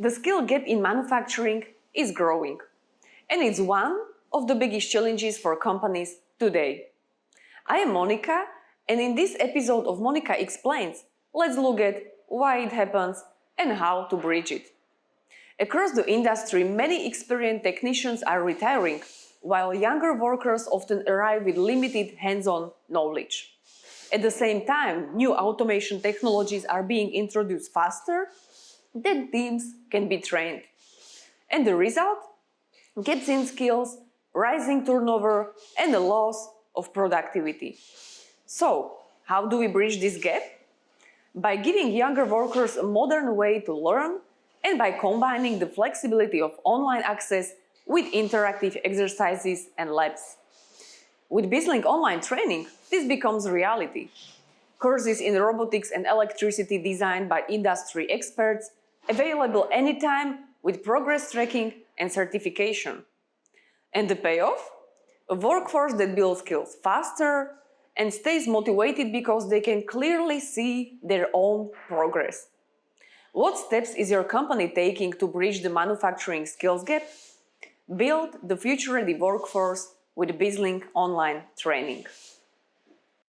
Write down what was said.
The skill gap in manufacturing is growing, and it's one of the biggest challenges for companies today. I am Monika, and in this episode of Monika Explains, let's look at why it happens and how to bridge it. Across the industry, many experienced technicians are retiring, while younger workers often arrive with limited hands-on knowledge. At the same time, new automation technologies are being introduced faster than teams can be trained. And the result? Gaps in skills, rising turnover, and a loss of productivity. So, how do we bridge this gap? By giving younger workers a modern way to learn and by combining the flexibility of online access with interactive exercises and labs. With BizLink Online Training, this becomes reality. Courses in robotics and electricity designed by industry experts, available anytime with progress tracking and certification. And the payoff? A workforce that builds skills faster and stays motivated because they can clearly see their own progress. What steps is your company taking to bridge the manufacturing skills gap? Build the future-ready workforce with BizLink Online Training.